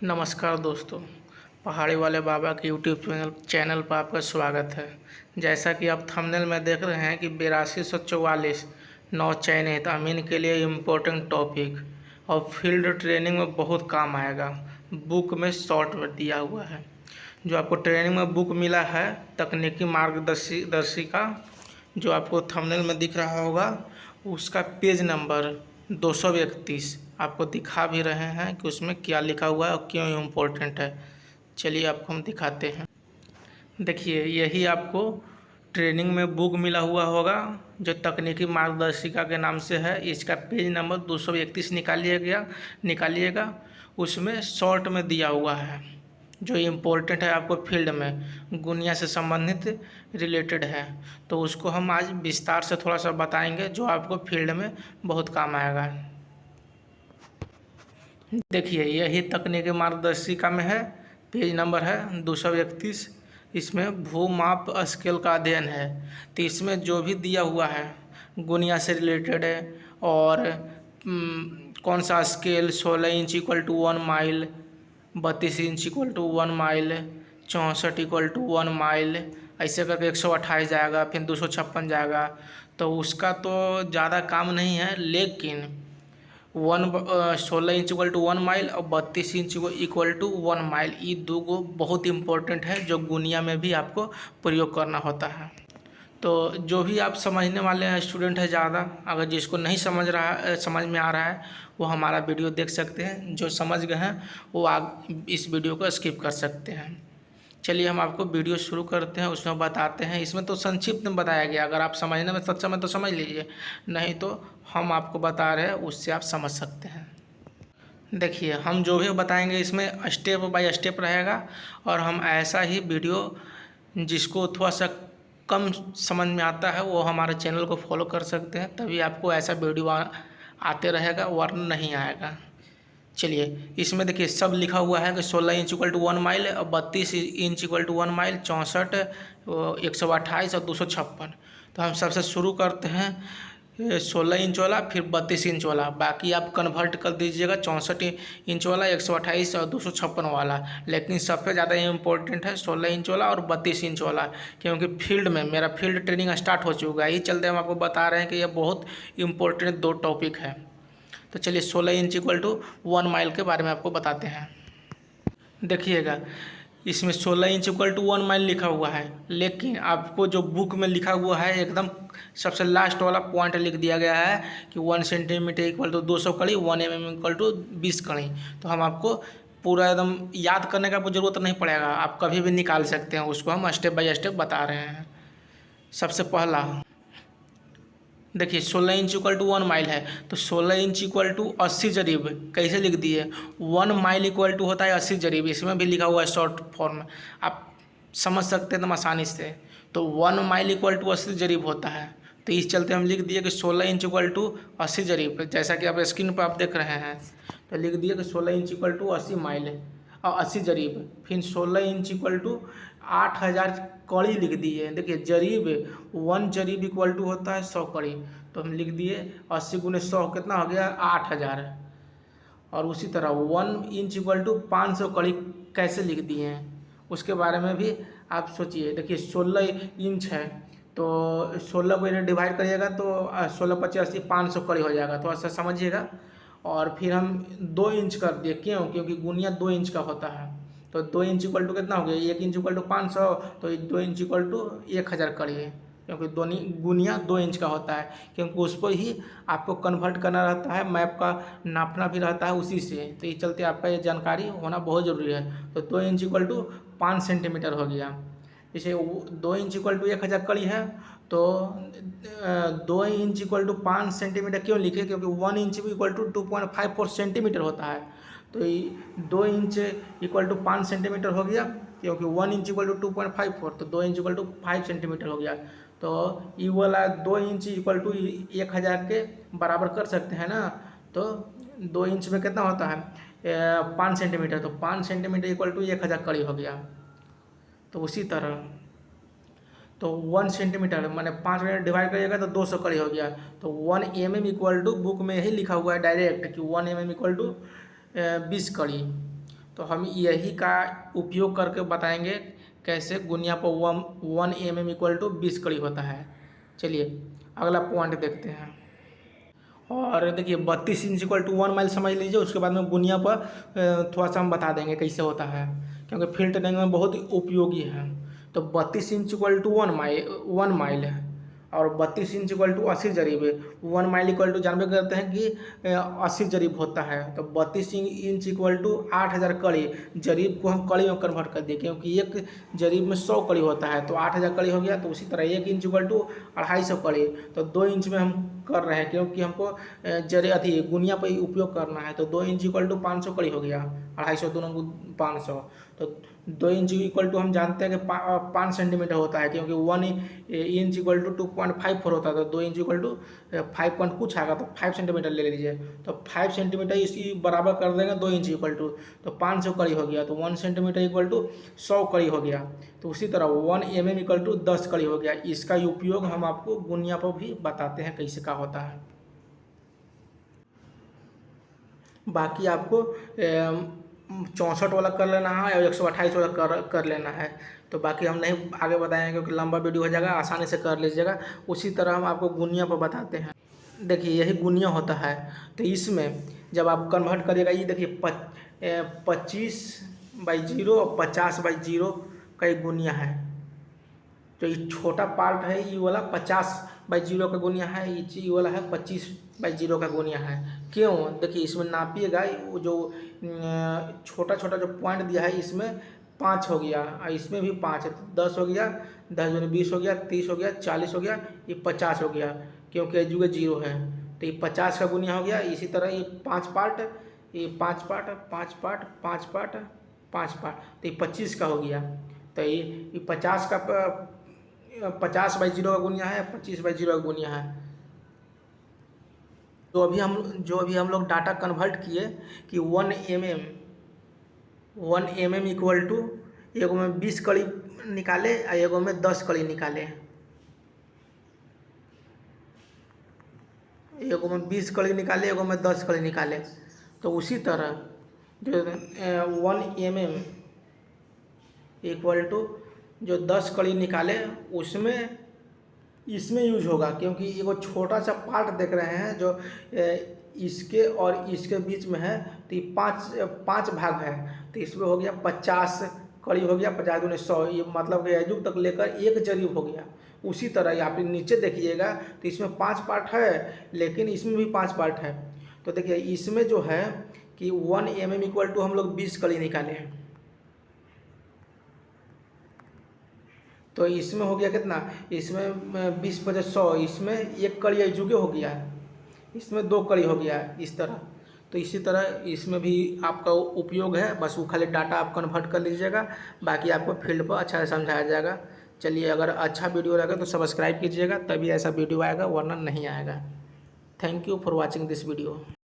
नमस्कार दोस्तों, पहाड़ी वाले बाबा के यूट्यूब चैनल पर आपका स्वागत है। जैसा कि आप थंबनेल में देख रहे हैं कि 8244 नौ चयनित अमीन के लिए इम्पोर्टेंट टॉपिक और फील्ड ट्रेनिंग में बहुत काम आएगा। बुक में शॉर्ट में दिया हुआ है। जो आपको ट्रेनिंग में बुक मिला है तकनीकी मार्गदर्शिका, जो आपको थंबनेल में दिख रहा होगा, उसका पेज नंबर 231 आपको दिखा भी रहे हैं कि उसमें क्या लिखा हुआ है और क्यों इम्पोर्टेंट है। चलिए आपको हम दिखाते हैं। देखिए, यही आपको ट्रेनिंग में बुक मिला हुआ होगा जो तकनीकी मार्गदर्शिका के नाम से है। इसका पेज नंबर 231 निकालिएगा। उसमें शॉर्ट में दिया हुआ है जो इम्पोर्टेंट है, आपको फील्ड में गुनिया से संबंधित रिलेटेड है। तो उसको हम आज विस्तार से थोड़ा सा बताएंगे जो आपको फील्ड में बहुत काम आएगा। देखिए, यही तकनीकी मार्गदर्शिका में है, पेज नंबर है 231। इसमें भूमाप स्केल का अध्ययन है। तो इसमें जो भी दिया हुआ है गुनिया से रिलेटेड है। और कौन सा scale 16 inch equal to 1 mile, 32 inch equal to 1 mile, 64 equal to 1 mile, ऐसे करके 128 जाएगा, फिर 256 जाएगा। तो उसका तो ज़्यादा काम नहीं है, लेकिन 16 इंच इक्वल टू 1 माइल और 32 इंच इक्वल टू 1 माइल, ये दो गो बहुत इम्पोर्टेंट है जो गुनिया में भी आपको प्रयोग करना होता है। तो जो भी आप समझने वाले हैं स्टूडेंट है ज़्यादा, अगर जिसको नहीं समझ में आ रहा है वो हमारा वीडियो देख सकते हैं। जो समझ गए हैं वो इस वीडियो को स्किप कर सकते हैं। चलिए हम आपको वीडियो शुरू करते हैं, उसमें बताते हैं। इसमें तो संक्षिप्त में बताया गया, अगर आप समझने में सक्षम है तो समझ लीजिए, नहीं तो हम आपको बता रहे हैं उससे आप समझ सकते हैं। देखिए, हम जो भी बताएंगे इसमें स्टेप बाय स्टेप रहेगा। और हम ऐसा ही वीडियो, जिसको थोड़ा सा कम समझ में आता है वो हमारे चैनल को फॉलो कर सकते हैं, तभी आपको ऐसा वीडियो आते रहेगा, वरना नहीं आएगा। चलिए, इसमें देखिए सब लिखा हुआ है कि 16 इंच इक्वल टू 1 माइल और 32 इंच इक्वल टू 1 माइल, 64, 128 और 256। तो हम सबसे शुरू करते हैं 16 इंच वाला, फिर 32 इंच वाला। बाकी आप कन्वर्ट कर दीजिएगा 64 इंच वाला, 128 और 256 वाला। लेकिन सबसे ज़्यादा इम्पोर्टेंट है 16 इंच वाला और 32 इंच वाला, क्योंकि फील्ड में मेरा फील्ड ट्रेनिंग स्टार्ट हो चुका है। यही चलते हम आपको बता रहे हैं कि ये बहुत इम्पोर्टेंट दो टॉपिक है। तो चलिए 16 इंच इक्वल टू 1 माइल के बारे में आपको बताते हैं। देखिएगा, इसमें 16 इंच इक्वल टू 1 माइल लिखा हुआ है, लेकिन आपको जो बुक में लिखा हुआ है एकदम सबसे लास्ट वाला पॉइंट लिख दिया गया है कि 1 सेंटीमीटर इक्वल टू 200 कड़ी, 1 mm इक्वल टू 20 कड़ी। तो हम आपको पूरा एकदम याद करने का ज़रूरत नहीं पड़ेगा, आप कभी भी निकाल सकते हैं उसको। हम स्टेप बाय स्टेप बता रहे हैं। सबसे पहला देखिए, 16 इंच इक्वल टू 1 माइल है, तो 16 इंच इक्वल टू 80 जरीब कैसे लिख दिए। 1 माइल इक्वल टू होता है 80 जरीब, इसमें भी लिखा हुआ है शॉर्ट फॉर्म, आप समझ सकते हैं एकदम आसानी से। तो 1 माइल इक्वल टू 80 जरीब होता है। तो इस चलते हम लिख दिए कि 16 इंच इक्वल टू 80 जरीब, जैसा कि आप स्क्रीन पर आप देख रहे हैं। तो लिख दिए कि 16 इंच इक्वल टू 80 माइल और 80 जरीब। फिर 16 इंच इक्वल टू 8000 कड़ी लिख दिए। देखिए, जरीब 1 जरीब इक्वल टू होता है 100 कड़ी। तो हम लिख दिए 80 गुने 100 कितना हो गया, 8000। और उसी तरह 1 इंच इक्वल टू 500 कड़ी कैसे लिख दिए हैं, उसके बारे में भी आप सोचिए। देखिए, 16 इंच है तो 16 को इन्हें डिवाइड करिएगा तो 16 × 80 500 कड़ी हो जाएगा, तो ऐसा समझिएगा। और फिर हम 2 इंच कर दिए, क्योंकि गुनिया 2 इंच का होता है। तो 2 इंच इक्वल टू कितना हो गया, 1 इंच इक्वल टू 500, तो 2 इंच इक्वल टू 1000 कड़ी है, क्योंकि गुनिया 2 इंच का होता है। क्योंकि उसको ही आपको कन्वर्ट करना रहता है, मैप का नापना भी रहता है उसी से। तो इस चलते आपका ये जानकारी होना बहुत ज़रूरी है। तो 2 इंच इक्वल टू 5 सेंटीमीटर हो गया। जैसे 2 इंच इक्वल टू 1000 कड़ी है, तो 2 इंच इक्वल टू 5 सेंटीमीटर क्यों लिखे, क्योंकि 1 इंच इक्वल टू 2.54 सेंटीमीटर होता है। तो 2 इंच इक्वल टू 5 सेंटीमीटर हो गया, क्योंकि 1 इंच इक्वल टू 2.54, तो 2 इंच इक्वल टू 5 सेंटीमीटर हो गया। तो ये वाला 2 इंच इक्वल टू 1000 के बराबर कर सकते हैं ना। तो 2 इंच में कितना होता है, 5 सेंटीमीटर, तो 5 सेंटीमीटर इक्वल टू 1000 कड़ी हो गया। तो उसी तरह तो 1 सेंटीमीटर मैंने 5 में डिवाइड करिएगा तो 200 कड़ी हो गया। तो 1 mm इक्वल टू, बुक में ही लिखा हुआ है डायरेक्ट कि 1 mm इक्वल टू 20 कड़ी। तो हम यही का उपयोग करके बताएंगे कैसे गुनिया पर 1 mm इक्वल टू 20 कड़ी होता है। चलिए अगला पॉइंट देखते हैं। और देखिए 32 इंच इक्वल टू 1 माइल समझ लीजिए, उसके बाद में गुनिया पर थोड़ा सा हम बता देंगे कैसे होता है, क्योंकि फील्ड ट्रेनिंग में बहुत उपयोगी है। तो 32 इंच इक्वल टू 1 माइल है और 32 इंच इक्वल टू 80 जरीब है। 1 माइल इक्वल टू जानबे करते हैं कि 80 जरीब होता है। तो 32 इंच इक्वल टू 8000 कड़ी। जरीब को हम कड़ी में कन्वर्ट कर दिए, क्योंकि एक जरीब में 100 कड़ी होता है, तो 8000 कड़ी हो गया। तो उसी तरह 1 इंच इक्वल टू 250 कड़ी। तो 2 इंच में हम कर रहे हैं क्योंकि हमको गुनिया पर ही उपयोग करना है। तो 2 इंच इक्वल टू 500 कड़ी हो गया, 250 दोनों को 500। तो 2 इंच इक्वल टू हम जानते हैं कि 5 सेंटीमीटर होता है, क्योंकि 1 इंच इक्वल टू 2.54 होता है। तो 2 इंच इक्वल टू 5 पॉइंट कुछ आएगा, तो 5 सेंटीमीटर ले लीजिए। तो 5 सेंटीमीटर इसी बराबर कर देंगे 2 इंच इक्वल टू, तो 500 कड़ी हो गया। तो 1 सेंटीमीटर इक्वल टू 100 कड़ी हो गया। तो उसी तरह 1 mm इक्वल टू 10 कड़ी हो गया। इसका उपयोग हम आपको गुनिया पर भी बताते हैं कैसे का होता है। बाकी आपको 64 वाला कर लेना है और 128 वाला कर लेना है। तो बाकी हम नहीं आगे बताएंगे क्योंकि लंबा वीडियो हो जाएगा, आसानी से कर लीजिएगा। उसी तरह हम आपको गुनिया पर बताते हैं। देखिए यही गुनिया होता है। तो इसमें जब आप कन्वर्ट करिएगा, ये देखिए 25/0 और 50/0 का एक गुनिया है। तो ये छोटा पार्ट है, ये वाला 50/0 का गुनिया है, ये वाला है 25/0 का गुनिया है। क्यों? देखिए इसमें नापिएगा, वो जो छोटा छोटा जो पॉइंट दिया है इसमें 5 हो गया और इसमें भी 5 है। 10 हो गया, 10 दूनी 20 हो गया, 30 हो गया, 40 हो गया, ये 50 हो गया, क्योंकि एजुगे 0 है। तो ये 50 का गुनिया हो गया। इसी तरह ये 5 पार्ट, ये 5 पार्ट, 5 पार्ट, 5 पार्ट, 5 पार्ट, तो ये 25 का हो गया। तो ये 50 का 50/0 का गुनिया है, 25/0 का गुनिया है। तो अभी हम लोग डाटा कन्वर्ट किए कि 1 mm इक्वल टू एगो में 20 कड़ी निकाले और एगो में 10 कड़ी निकाले। एगो में 20 कड़ी निकाले, एगो में 10 कड़ी निकाले। तो उसी तरह जो 1 mm इक्वल टू जो 10 कड़ी निकाले उसमें इसमें यूज होगा, क्योंकि ये वो छोटा सा पार्ट देख रहे हैं जो इसके और इसके बीच में है। तो ये 5 भाग है, तो इसमें हो गया 50 कड़ी हो गया, 50 दूनी 100, ये मतलब कि एजुग तक लेकर एक जरीब हो गया। उसी तरह आप नीचे देखिएगा तो इसमें 5 पार्ट है, लेकिन इसमें भी 5 पार्ट है। तो देखिए इसमें जो है कि 1 mm इक्वल टू हम लोग 20 कड़ी निकाले हैं। तो इसमें हो गया कितना? इसमें 20/100, इसमें 1 कड़ी एजुगे हो गया है, इसमें 2 कड़ी हो गया है, इस तरह। तो इसी तरह इसमें भी आपका उपयोग है, बस वो खाली डाटा आप कन्वर्ट कर लीजिएगा, बाकी आपको फील्ड पर अच्छा से समझाया जाएगा। चलिए अगर अच्छा वीडियो लगा तो सब्सक्राइब कीजिएगा, तभी ऐसा वीडियो आएगा, वरना नहीं आएगा। Thank you for watching this video.